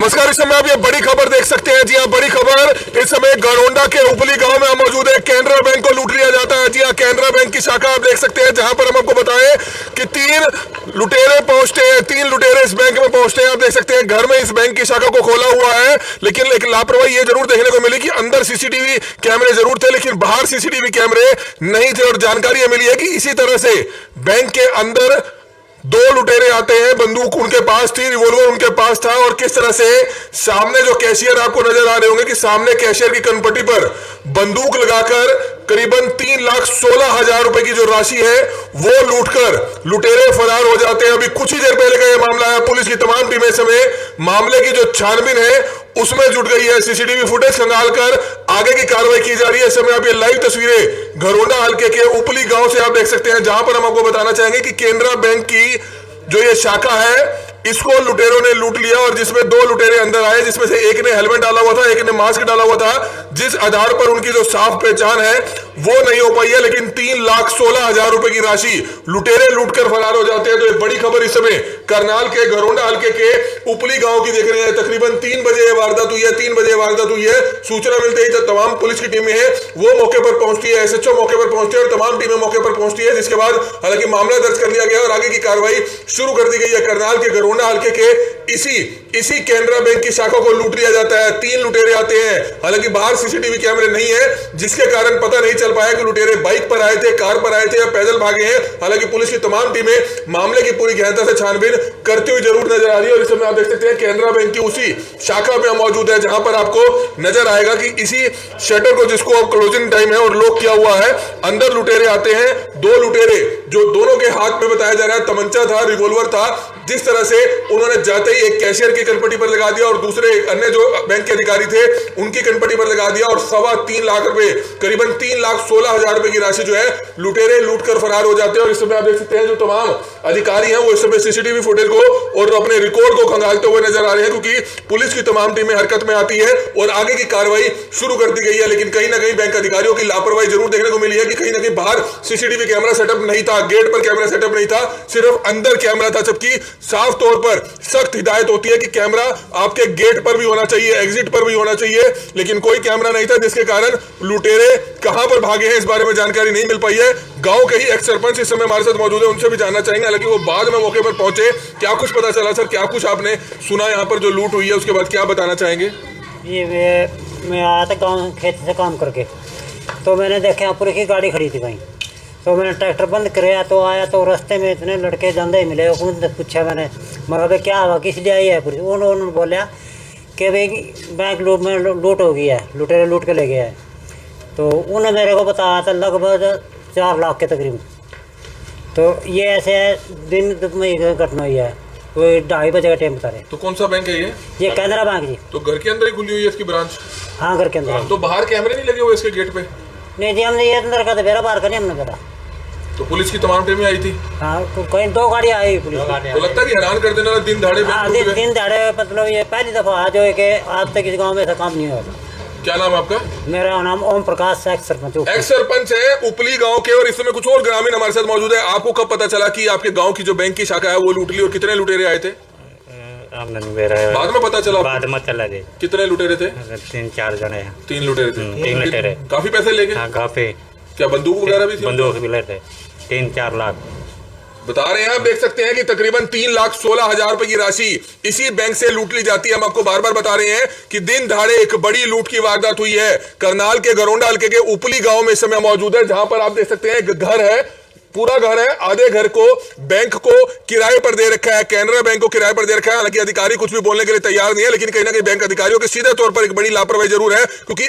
नमस्कार। इस समय आप ये बड़ी खबर देख सकते हैं। जी हाँ, बड़ी खबर। इस समय गरोंडा के उपली गांव में हम मौजूद है। कैनरा बैंक को लूट लिया जाता है। जी हाँ, कैनरा बैंक की शाखा आप देख सकते हैं, जहां पर हम आपको बताएं कि तीन लुटेरे पहुंचते हैं। तीन लुटेरे इस बैंक में पहुंचते हैं। आप देख सकते हैं घर में इस बैंक की शाखा को खोला हुआ है, लेकिन एक लापरवाही ये जरूर देखने को मिली कि अंदर सीसीटीवी कैमरे जरूर थे, लेकिन बाहर सीसीटीवी कैमरे नहीं थे। और जानकारी मिली है कि इसी तरह से बैंक के अंदर दो लुटेरे आते हैं। बंदूक उनके पास थी, रिवॉल्वर उनके पास था। और किस तरह से सामने जो कैशियर आपको नजर आ रहे होंगे कि सामने कैशियर की कनपट्टी पर बंदूक लगाकर करीबन 3,16,000 रुपए की जो राशि है वो लूटकर लुटेरे फरार हो जाते हैं। अभी कुछ ही देर पहले का यह मामला है। पुलिस की तमाम टीमें समय मामले की जो छानबीन है उसमें जुट गई है। सीसीटीवी फुटेज खंगालकर आगे की कार्रवाई की जा रही है। इस समय आप ये लाइव तस्वीरें घरोंडा हल्के के उपली गांव से आप देख सकते हैं, जहां पर हम आपको बताना चाहेंगे कि केनरा बैंक की जो ये शाखा है इसको लुटेरों ने लूट लिया। और जिसमें दो लुटेरे अंदर आए, जिसमें से एक ने हेलमेट डाला हुआ था, एक ने मास्क डाला हुआ था, जिस आधार पर उनकी जो साफ पहचान है वो नहीं हो पाई है। लेकिन 3,16,000 रुपए की राशि लुटेरे लूटकर फरार हो जाते हैं। तो एक बड़ी खबर इस समय करनाल के घरोंडा हल्के के उपली गांव की देख रहे हैं। तकरीबन 3 बजे ये वारदात हुई है। 3 बजे वारदात हुई है। सूचना मिलते ही जब तमाम पुलिस की टीमें हैं वो मौके पर पहुंचती है, एसएचओ मौके पर पहुंचती है और तमाम टीमें मौके पर पहुंचती है। जिसके बाद हालांकि मामला दर्ज कर लिया गया और आगे की कार्रवाई शुरू कर दी गई है। करनाल के घरोंडा हल्के के इसी कैनरा बैंक की शाखा को लूट लिया जाता है। 3 लुटेरे आते हैं। हालांकि बाहर सीसीटीवी कैमरे नहीं है, जिसके कारण पता नहीं चल पाया कि लुटेरे बाइक पर आए थे, कार पर आए थे या पैदल भागे हैं। हालांकि पुलिस की तमाम टीमें मामले की पूरी गहनता से छानबीन करती हुई जरूर नजर आ रही है। और इस समय आप देख सकते हैं कैनरा बैंक की उसी शाखा में मौजूद है, जहां पर आपको नजर आएगा कि इसी शटर को, जिसको अब क्लोजिंग टाइम है और लॉक किया हुआ है, अंदर लुटेरे आते हैं। 2 लुटेरे जो दोनों के हाथ में बताया जा रहा है तमंचा था, रिवॉल्वर था। जिस तरह से उन्होंने जाते ही एक कैशियर की कनपट्टी पर लगा दिया और दूसरे अन्य जो बैंक के अधिकारी थे उनकी कनपट्टी पर लगा दिया और 3.25 लाख रुपए, करीबन 3,16,000 रुपए की राशि जो है लुटेरे लूट कर फरार हो जाते हैं। और इस समय आप देख सकते हैं जो तमाम अधिकारी हैं वो इस समय सीसीटीवी फुटेज को और अपने रिकॉर्ड को खंगालते हुए नजर आ रहे हैं, क्योंकि पुलिस की तमाम टीमें हरकत में आती है और आगे की कार्रवाई शुरू कर दी गई है। लेकिन कहीं ना कहीं बैंक अधिकारियों की लापरवाही जरूर देखने को मिली है कि कहीं ना कहीं बाहर सीसीटीवी कैमरा सेटअप नहीं था, गेट पर कैमरा सेटअप नहीं था, सिर्फ अंदर कैमरा था। जबकि साफ तौर पर सख्त हिदायत होती है कि कैमरा आपके गेट पर भी होना चाहिए, एग्जिट पर भी होना चाहिए, लेकिन कोई कैमरा नहीं था, जिसके कारण लुटेरे कहां पर भागे हैं इस बारे में जानकारी नहीं मिल पाई है। गांव के ही एक सरपंच इस समय हमारे साथ मौजूद है, उनसे भी जानना चाहेंगे। हालांकि वो बाद में मौके पर पहुंचे। क्या कुछ पता चला सर, क्या कुछ आपने सुना यहाँ पर जो लूट हुई है, उसके बाद क्या बताना चाहेंगे? ये मैं आया था गाँव खेत से काम करके, तो मैंने देखा यहाँ पूरी की गाड़ी खड़ी थी कहीं, तो मैंने ट्रैक्टर बंद कराया तो आया, तो रास्ते में इतने लड़के जाते ही मिले। उनसे पूछा मैंने, मगर भाई क्या हुआ, किस लिए आई है पूरी? उन्होंने बोला कि भाई बैंक लूट हो गई है, लुटेरे लूट के ले गया है। तो उन्होंने मेरे को बताया था लगभग 4 लाख के तकरीबन। तो ये ऐसे दिन में घटना हुई है, वो 2:30 बजे का टाइम बता रहे। तो कौन सा बैंक है ये कैनरा बैंक जी। तो घर के अंदर ही खुली हुई है इसकी ब्रांच? हाँ, घर के अंदर। तो बाहर कैमरे नहीं लगे हुए इसके गेट पे? नहीं जी, हमने ये अंदर का बेरा बाहर का नहीं हमने करा। तो पुलिस की तमाम टीमें आई थी? हाँ, तो कहीं 2 गाड़ियाँ आई पुलिस। तो लगता है कि हैरान कर देना दिन दहाड़े। हाँ, दिन दहाड़े, मतलब ये पहली दफ़ा आज हो कि आज तक इस गांव में ऐसा काम नहीं हुआ। क्या नाम है आपका? मेरा नाम ओम प्रकाश, एक्स सरपंच। एक्स सरपंच है उपली गांव के। और इस समय कुछ और ग्रामीण हमारे साथ मौजूद है। आपको कब पता चला कि आपके गांव की जो बैंक की शाखा है वो लूट ली, और कितने लुटेरे आए थे? बाद में पता चला? बाद में चला गए। कितने लुटेरे थे? 3-4 जने। 3 लुटेरे थे। 3 लुटेरे। काफी पैसे ले गए? हाँ, काफी। क्या बंदूक वगैरह भी थी? बंदूक भी लेते 3-4 लाख बता रहे हैं। आप देख सकते हैं कि तकरीबन 3,16,000 रुपए की राशि इसी बैंक से लूट ली जाती है। हम आपको बार बार बता रहे हैं कि दिन दहाड़े एक बड़ी लूट की वारदात हुई है। करनाल के घरोंडा हल्के के उपली गांव में इस समय मौजूद है, जहां पर आप देख सकते हैं एक घर है, पूरा घर है। आधे घर को बैंक को किराए पर दे रखा है, कैनरा बैंक को किराए पर दे रखा है। हालांकि अधिकारी कुछ भी बोलने के लिए तैयार नहीं है, लेकिन कहीं ना कहीं बैंक अधिकारियों के सीधे तौर पर एक बड़ी लापरवाही जरूर है, क्योंकि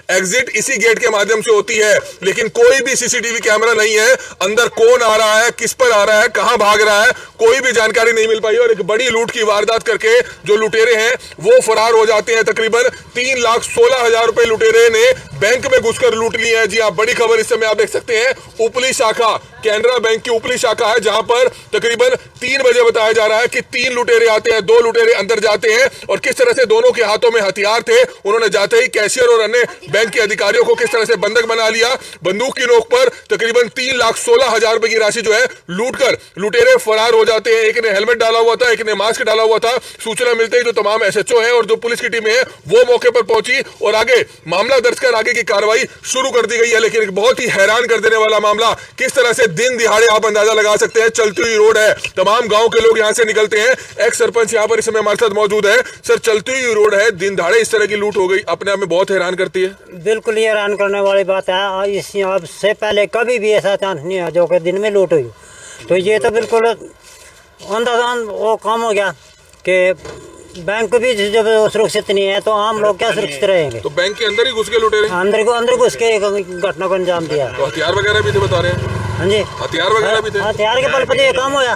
एग्जिट इसी गेट के माध्यम से होती है। लेकिन कोई भी सीसीटीवी कैमरा नहीं है, अंदर कौन आ रहा है, किस पर आ रहा है, कहां भाग रहा है, कोई भी जानकारी नहीं मिल पाई। और एक बड़ी लूट की वारदात करके जो लुटेरे हैं वो फरार हो जाते हैं। तकरीबन 3,16,000 रुपए लुटेरे ने बैंक में घुसकर लूट लिए हैं। जी हाँ, बड़ी खबर इस समय आप देख सकते हैं। उपली शाखा, कैनरा बैंक की उपली शाखा है, जहां पर तकरीबन 3 बजे बताया जा रहा है कि 3 लुटेरे आते हैं, 2 लुटेरे अंदर जाते हैं और किस तरह से दोनों के हाथों में हथियार थे। उन्होंने जाते ही कैशियर और अन्य बैंक के अधिकारियों को किस तरह से बंधक बना लिया। बंदूक की नोक पर तकरीबन 3,16,000 रुपए की राशि जो है लूट कर लुटेरे फरार हो जाते हैं। एक ने हेलमेट डाला हुआ था, एक ने मास्क डाला हुआ था। सूचना मिलते ही जो तमाम एसएचओ है और जो पुलिस की टीम है वो मौके पर पहुंची और आगे मामला दर्ज कर आगे की कार्रवाई शुरू कर दी गई है। लेकिन एक बहुत ही हैरान कर देने वाला मामला, किस तरह से दिन दिहाड़े आप अंदाजा लगा सकते हैं, चलती हुई रोड है, तमाम गांव के लोग यहां से निकलते हैं। एक्स सरपंच यहां पर इस समय हमारे साथ मौजूद है। सर, चलती हुई रोड है, दिन दहाड़े इस तरह की लूट हो गई, अपने आप में बहुत हैरान करती है। बिल्कुल ये हैरान करने वाली बात है। इस अब से पहले कभी भी ऐसा चांस नहीं है जो कि दिन में लूट हुई। तो ये तो बिल्कुल अंधाधुंध वो काम हो गया कि बैंक भी जब सुरक्षित नहीं है तो आम लोग क्या सुरक्षित रहेंगे। तो बैंक के अंदर ही घुस के लुटेरे अंदर घुस के घटना को अंजाम दिया। तो हथियार वगैरह भी थे बता रहे हैं? हाँ जी, हथियार वगैरह भी थे। हथियार के बल पर ये काम होया।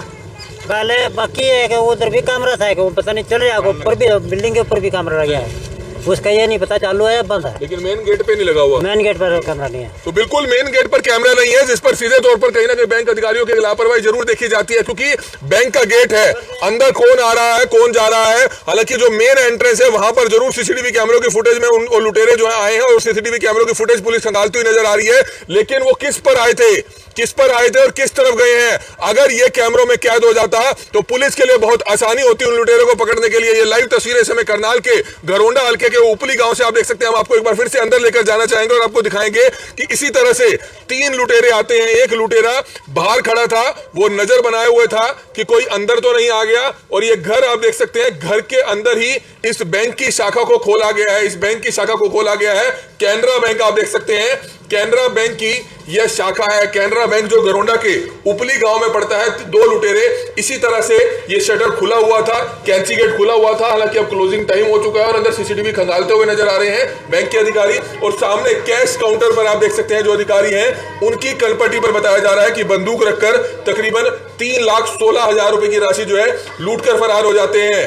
पहले बाकी है कि उधर भी कैमरा था कि वो पता नहीं चल रहा, ऊपर भी बिल्डिंग के ऊपर भी कैमरा लग गया है, उसका ये नहीं पता चालू है या बंद है। लेकिन मेन गेट पे नहीं लगा हुआ। मेन गेट पर कैमरा नहीं है। तो बिल्कुल मेन गेट पर कैमरा नहीं है, जिस पर सीधे तौर पर कहीं ना कहीं बैंक अधिकारियों की लापरवाही जरूर देखी जाती है, क्योंकि बैंक का गेट है, अंदर कौन आ रहा है कौन जा रहा है। हालांकि जो मेन एंट्रेंस है वहां पर जरूर सीसीटीवी कैमरों की फुटेज में उन लुटेरे जो है आए हैं और सीसीटीवी कैमरों की फुटेज पुलिस खंगालती हुई नजर आ रही है। लेकिन वो किस पर आए थे, किस पर आए थे और किस तरफ गए हैं, अगर ये कैमरों में कैद हो जाता तो पुलिस के लिए बहुत आसानी होती उन लुटेरों को पकड़ने के लिए। ये लाइव तस्वीरें समय करनाल के घरोंडा हल्के के उपली गांव से आप देख सकते हैं। हम आपको एक बार फिर से अंदर लेकर जाना चाहेंगे और आपको दिखाएंगे कि इसी तरह से 3 लुटेरे आते हैं। एक लुटेरा बाहर खड़ा था, वो नजर बनाए हुए था कि कोई अंदर तो नहीं आ गया, और ये घर आप देख सकते हैं, घर के अंदर ही इस बैंक की शाखा को खोला गया है। इस बैंक की शाखा को खोला गया है, कैनरा बैंक आप देख सकते हैं, कैनरा बैंक की यह शाखा है। कैनरा बैंक जो घरोंडा के उपली गांव में पड़ता है। 2 लुटेरे इसी तरह से, ये शटर खुला हुआ था, कैंची गेट खुला हुआ था, हालांकि अब क्लोजिंग टाइम हो चुका है और अंदर सीसीटीवी खंगालते हुए नजर आ रहे हैं बैंक के अधिकारी। और सामने कैश काउंटर पर आप देख सकते हैं जो अधिकारी हैं उनकी कलपट्टी पर बताया जा रहा है कि बंदूक रखकर तकरीबन 3,16,000 रुपए की राशि जो है लूट कर फरार हो जाते हैं।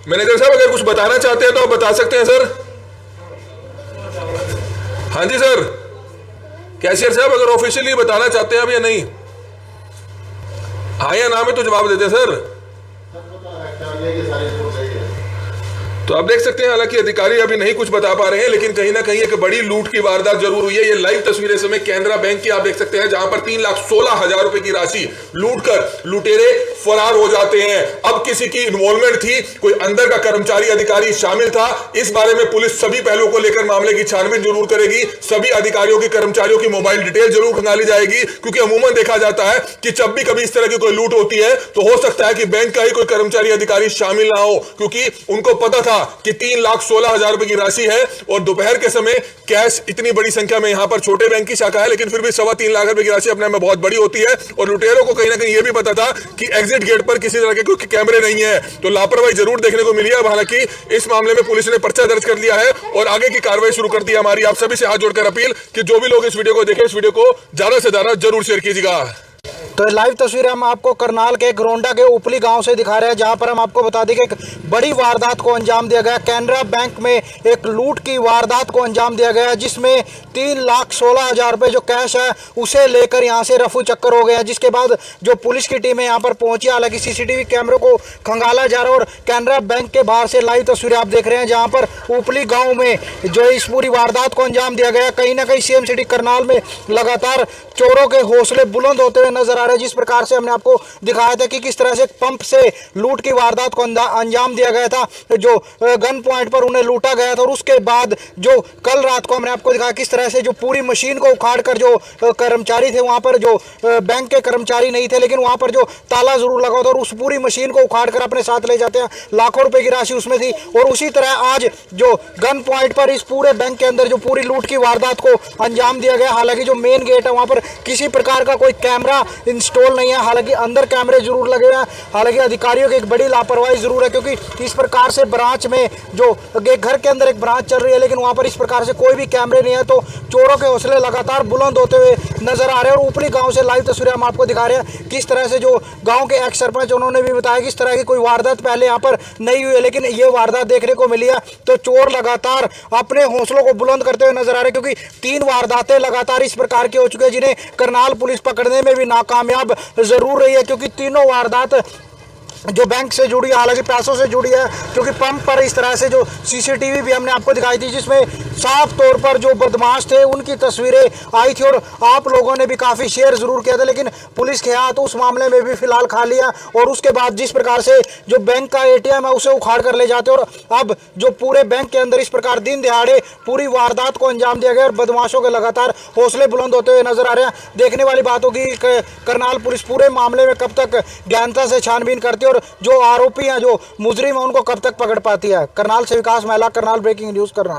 मैनेजर साहब, अगर कुछ बताना चाहते हैं तो आप बता सकते हैं सर। हाँ जी सर, कैशियर साहब अगर ऑफिशियली बताना चाहते हैं अब या नहीं, हाँ या ना में तो जवाब देते सर। तो आप देख सकते हैं हालांकि अधिकारी अभी नहीं कुछ बता पा रहे हैं, लेकिन कहीं ना कहीं एक बड़ी लूट की वारदात जरूर हुई है। ये लाइव तस्वीरें समय कैनरा बैंक की आप देख सकते हैं, जहां पर 3,16,000 रुपए की राशि लूट कर लुटेरे फरार हो जाते हैं। अब किसी की इन्वॉल्वमेंट थी, कोई अंदर का कर्मचारी अधिकारी शामिल था, इस बारे में पुलिस सभी पहलुओं को लेकर मामले की छानबीन जरूर करेगी। सभी अधिकारियों की, कर्मचारियों की मोबाइल डिटेल जरूर खंगाली जाएगी, क्योंकि अमूमन देखा जाता है कि जब भी कभी इस तरह की कोई लूट होती है तो हो सकता है कि बैंक का ही कोई कर्मचारी अधिकारी शामिल ना हो, क्योंकि उनको पता था कि 3,16,000 रुपए की राशि है और दोपहर के समय कैश इतनी बड़ी संख्या में, यहां पर छोटे बैंक की शाखा है लेकिन फिर भी 3.25 लाख रुपए की राशि अपने में बहुत बड़ी होती है। और लुटेरों को कहीं ना कहीं यह भी पता था कि एग्जिट गेट पर किसी तरह के कोई कैमरे नहीं है, तो लापरवाही जरूर देखने को मिली है। हालांकि इस मामले में पुलिस ने पर्चा दर्ज कर लिया है और आगे की कार्रवाई शुरू कर दी है। हमारी आप सभी से हाथ जोड़कर अपील कि जो भी लोग इस वीडियो को देखें, इस वीडियो को ज्यादा से ज्यादा जरूर शेयर कीजिएगा। तो लाइव तस्वीर हम आपको करनाल के घरोंडा के उपली गांव से दिखा रहे हैं, जहां पर हम आपको बता दें कि एक बड़ी वारदात को अंजाम दिया गया। कैनरा बैंक में एक लूट की वारदात को अंजाम दिया गया, जिसमें 3,16,000 रुपये जो कैश है उसे लेकर यहां से रफू चक्कर हो गया। जिसके बाद जो पुलिस की टीम है यहां पर पहुंची, हालांकि सीसीटीवी कैमरों को खंगाला जा रहा है। और कैनरा बैंक के बाहर से लाइव तस्वीरें आप देख रहे हैं, जहां पर उपली गाँव में जो इस पूरी वारदात को अंजाम दिया गया। कहीं ना कहीं सीएम सिटी करनाल में लगातार चोरों के हौसले बुलंद होते हुए नजर आ रहे हैं। जिस प्रकार से हमने आपको दिखाया था कि किस तरह से पंप से लूट की वारदात को अंजाम दिया गया था, जो गन पॉइंट पर उन्हें लूटा गया था। और उसके बाद जो कल रात को हमने आपको दिखाया किस तरह से जो पूरी मशीन को उखाड़कर जो कर्मचारी थे वहां पर, जो बैंक के कर्मचारी नहीं थे लेकिन वहां पर जो ताला जरूर लगा था, और उस पूरी मशीन को उखाड़कर अपने साथ ले जाते हैं। लाखों रुपए की राशि उसमें थी। और उसी तरह आज जो गन पॉइंट पर इस पूरे बैंक के अंदर जो पूरी लूट की वारदात को अंजाम दिया गया। हालांकि जो मेन गेट है वहां पर किसी प्रकार का कोई कैमरा इंस्टॉल नहीं है, हालांकि अंदर कैमरे जरूर लगे हुए हैं। हालांकि अधिकारियों की एक बड़ी लापरवाही जरूर है, क्योंकि इस प्रकार से ब्रांच में जो घर के अंदर एक ब्रांच चल रही है लेकिन वहां पर इस प्रकार से कोई भी कैमरे नहीं है, तो चोरों के हौसले लगातार बुलंद होते हुए नजर आ रहे हैं। और ऊपरी गांव से लाइव तस्वीरें हम आपको दिखा रहे हैं किस तरह से जो गांव के एक्स सरपंच उन्होंने भी बताया कि इस तरह की कोई वारदात पहले यहाँ पर नहीं हुई है, लेकिन ये वारदात देखने को मिली है। तो चोर लगातार अपने हौसलों को बुलंद करते हुए नजर आ रहे हैं, क्योंकि 3 वारदातें लगातार इस प्रकार की हो चुकी है जिन्हें करनाल पुलिस पकड़ने में भी नाकामयाब जरूर रही है, क्योंकि तीनों वारदात जो बैंक से जुड़ी है, हालांकि पैसों से जुड़ी है, क्योंकि पंप पर इस तरह से जो सीसीटीवी भी हमने आपको दिखाई थी जिसमें साफ तौर पर जो बदमाश थे उनकी तस्वीरें आई थी और आप लोगों ने भी काफ़ी शेयर ज़रूर किया था, लेकिन पुलिस के हाथ उस मामले में भी फिलहाल खा लिया। और उसके बाद जिस प्रकार से जो बैंक का एटीएम है उसे उखाड़ कर ले जाते और अब जो पूरे बैंक के अंदर इस प्रकार दिन दिहाड़े पूरी वारदात को अंजाम दिया गया और बदमाशों के लगातार हौसले बुलंद होते हुए नजर आ रहे हैं। देखने वाली बात होगी करनाल पुलिस पूरे मामले में कब तक गहनता से छानबीन करती है और जो आरोपी हैं, जो मुजरिम हैं, उनको कब तक पकड़ पाती है। करनाल से विकास महिला, करनाल ब्रेकिंग न्यूज़ करनाल।